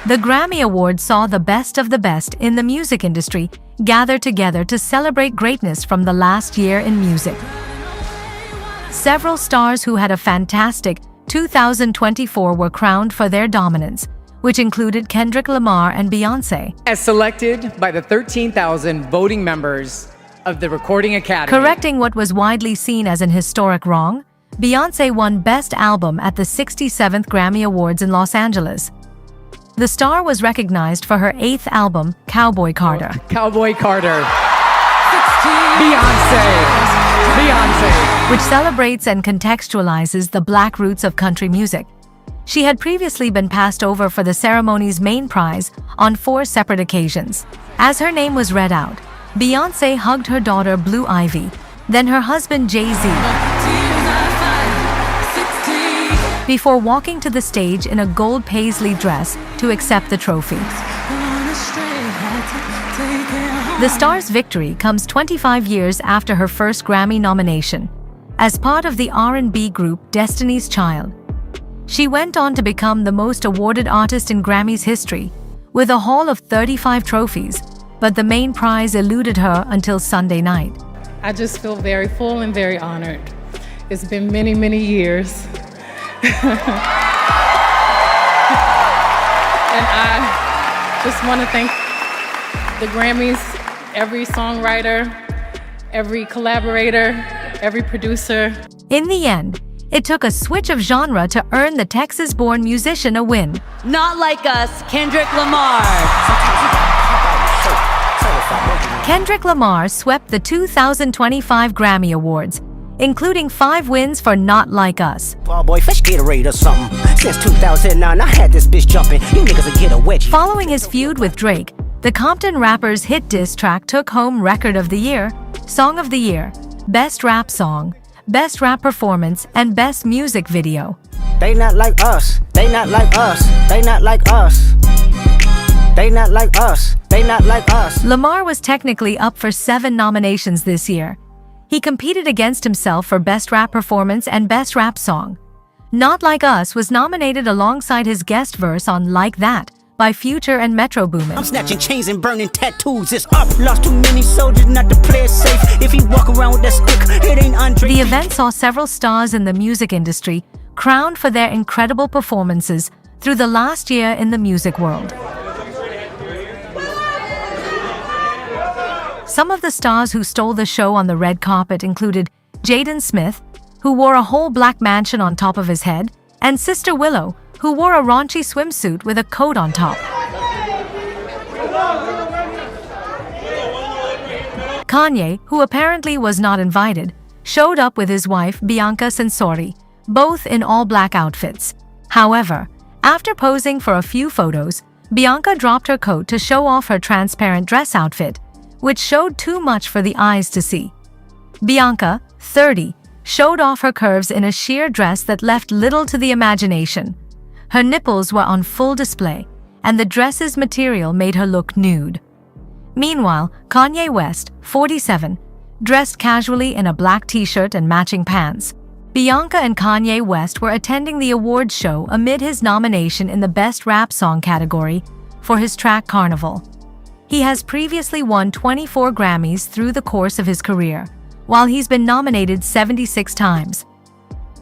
The Grammy Awards saw the best of the best in the music industry gather together to celebrate greatness from the last year in music. Several stars who had a fantastic 2024 were crowned for their dominance, which included Kendrick Lamar and Beyoncé. As selected by the 13,000 voting members of the Recording Academy. Correcting what was widely seen as an historic wrong, Beyoncé won Best Album at the 67th Grammy Awards in Los Angeles. The star was recognized for her 8th album, Cowboy Carter. Cowboy Carter. Beyoncé. Which celebrates and contextualizes the Black roots of country music. She had previously been passed over for the ceremony's main prize on 4 separate occasions. As her name was read out, Beyoncé hugged her daughter Blue Ivy, then her husband Jay-Z, before walking to the stage in a gold paisley dress to accept the trophy. The star's victory comes 25 years after her first Grammy nomination. As part of the R&B group Destiny's Child, she went on to become the most awarded artist in Grammy's history, with a haul of 35 trophies, but the main prize eluded her until Sunday night. I just feel very full and very honored. It's been many, many years. And I just want to thank the Grammys, every songwriter, every collaborator, every producer. In the end, it took a switch of genre to earn the Texas-born musician a win. Not Like Us, Kendrick Lamar. Kendrick Lamar swept the 2025 Grammy Awards, including 5 wins for Not Like Us. Boy, fresh Gatorade or something. Since 2009, I had this bitch jumping. You niggas will get a wedgie. Following his feud with Drake, the Compton rapper's hit diss track took home Record of the Year, Song of the Year, Best Rap Song, Best Rap Performance, and Best Music Video. They not like us. They not like us. They not like us. They not like us. They not like us. Lamar was technically up for 7 nominations this year. He competed against himself for Best Rap Performance and Best Rap Song. Not Like Us was nominated alongside his guest verse on Like That by Future and Metro Boomin. I'm snatching chains and burning tattoos. It's up. Lost too many soldiers not to play it safe. If he walk around with that stick, it ain't Andre. The event saw several stars in the music industry crowned for their incredible performances through the last year in the music world. Some of the stars who stole the show on the red carpet included Jaden Smith, who wore a whole black mansion on top of his head, and Sister Willow, who wore a raunchy swimsuit with a coat on top. Kanye, who apparently was not invited, showed up with his wife Bianca Censori, both in all-black outfits. However, after posing for a few photos, Bianca dropped her coat to show off her transparent dress outfit, which showed too much for the eyes to see. Bianca, 30, showed off her curves in a sheer dress that left little to the imagination. Her nipples were on full display, and the dress's material made her look nude. Meanwhile, Kanye West, 47, dressed casually in a black t-shirt and matching pants. Bianca and Kanye West were attending the awards show amid his nomination in the Best Rap Song category for his track Carnival. He has previously won 24 Grammys through the course of his career, while he's been nominated 76 times.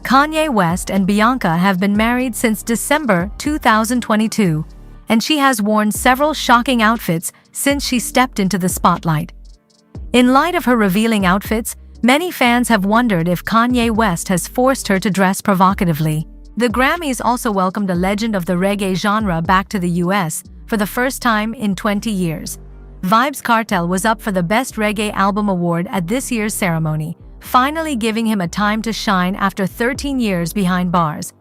Kanye West and Bianca have been married since December 2022, and she has worn several shocking outfits since she stepped into the spotlight. In light of her revealing outfits, many fans have wondered if Kanye West has forced her to dress provocatively. The Grammys also welcomed a legend of the reggae genre back to the US for the first time in 20 years. Vybz Kartel was up for the Best Reggae Album Award at this year's ceremony, finally giving him a time to shine after 13 years behind bars.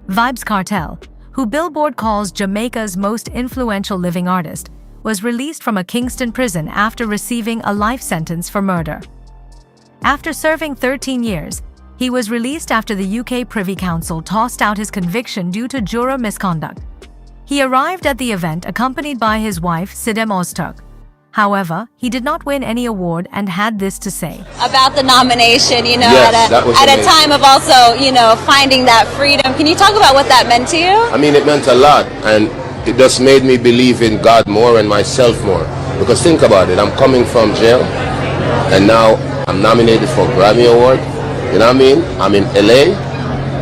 Vybz Kartel, who Billboard calls Jamaica's most influential living artist, was released from a Kingston prison after receiving a life sentence for murder. After serving 13 years, he was released after the UK Privy Council tossed out his conviction due to juror misconduct. He arrived at the event accompanied by his wife, Sidem Ozturk. However, he did not win any award and had this to say. About the nomination, Yes, at a time of also, finding that freedom. Can you talk about what that meant to you? I mean, it meant a lot, and it just made me believe in God more and myself more. Because think about it, I'm coming from jail, and now I'm nominated for Grammy Award. You know what I mean? I'm in LA.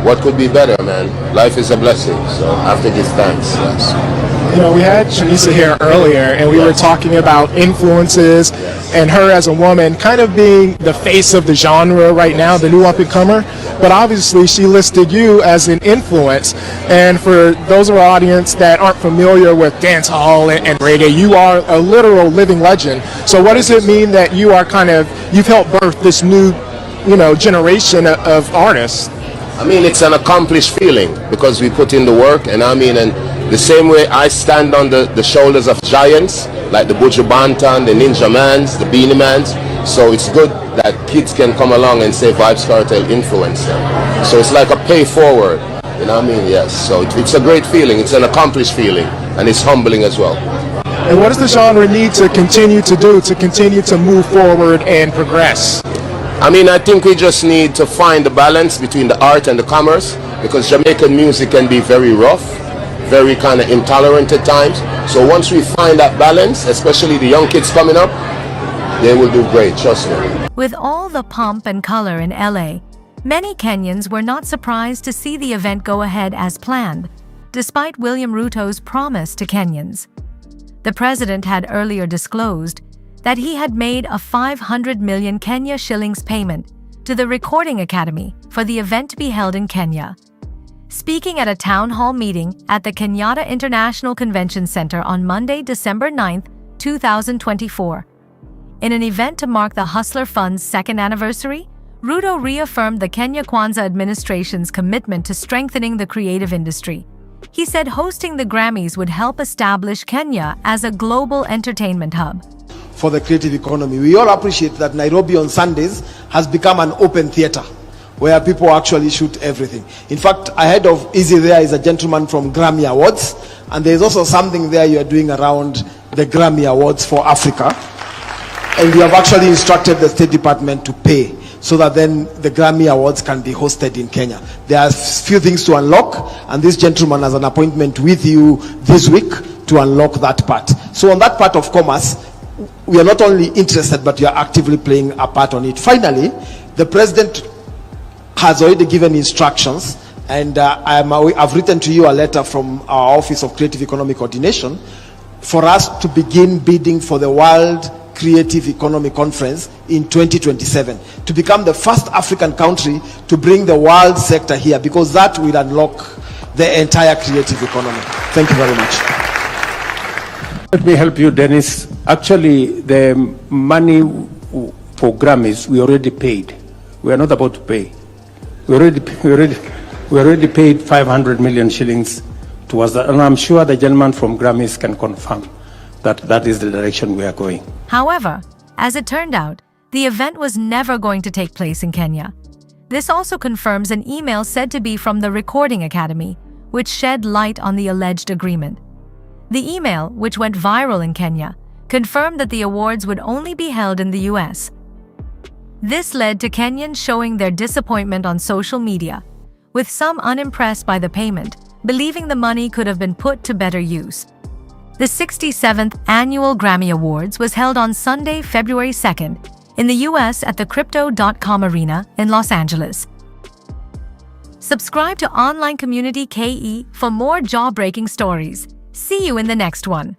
What could be better, man? Life is a blessing, so I have to give thanks. Yes. You know, we had Shanisa here earlier, and we were talking about influences and her as a woman kind of being the face of the genre right now, the new up-and-comer. But obviously, she listed you as an influence. And for those of our audience that aren't familiar with dancehall and reggae, you are a literal living legend. So what does it mean that you are you've helped birth this new, generation of artists? I mean, it's an accomplished feeling because we put in the work, and and the same way I stand on the shoulders of giants like the Buju Banton, the Ninja Mans, the Beanie Mans. So it's good that kids can come along and say Vybz Kartel influenced them. So it's like a pay forward, you know what I mean? Yes. So it's a great feeling. It's an accomplished feeling, and it's humbling as well. And what does the genre need to continue to do to continue to move forward and progress? I mean, I think we just need to find the balance between the art and the commerce, because Jamaican music can be very rough, very kind of intolerant at times. So once we find that balance, especially the young kids coming up, they will do great, trust me. With all the pomp and color in LA, many Kenyans were not surprised to see the event go ahead as planned, despite William Ruto's promise to Kenyans. The president had earlier disclosed that he had made a 500 million Kenya shillings payment to the Recording Academy for the event to be held in Kenya. Speaking at a town hall meeting at the Kenyatta International Convention Center on Monday, December 9, 2024. In an event to mark the Hustler Fund's second anniversary, Ruto reaffirmed the Kenya Kwanza administration's commitment to strengthening the creative industry. He said hosting the Grammys would help establish Kenya as a global entertainment hub. For the creative economy, we all appreciate that Nairobi on Sundays has become an open theater where people actually shoot everything. In fact, ahead of Easy there is a gentleman from Grammy Awards, and there's also something there you are doing around the Grammy Awards for Africa. And we have actually instructed the State Department to pay so that then the Grammy Awards can be hosted in Kenya. There are a few things to unlock, and this gentleman has an appointment with you this week to unlock that part. So on that part of commerce, we are not only interested, but we are actively playing a part on it. Finally, the president has already given instructions, and I've written to you a letter from our Office of Creative Economic Coordination for us to begin bidding for the World Creative Economy Conference in 2027 to become the first African country to bring the world sector here, because that will unlock the entire creative economy. Thank you very much. Let me help you, Dennis. Actually, the money for Grammys we already paid. We are not about to pay. We already paid 500 million shillings towards that, and I'm sure the gentleman from Grammys can confirm that that is the direction we are going. However, as it turned out, the event was never going to take place in Kenya. This also confirms an email said to be from the Recording Academy, which shed light on the alleged agreement. The email, which went viral in Kenya, confirmed that the awards would only be held in the US. This led to Kenyans showing their disappointment on social media, with some unimpressed by the payment, believing the money could have been put to better use. The 67th Annual Grammy Awards was held on Sunday, February 2nd, in the US at the Crypto.com Arena in Los Angeles. Subscribe to Online Community KE for more jaw-breaking stories. See you in the next one.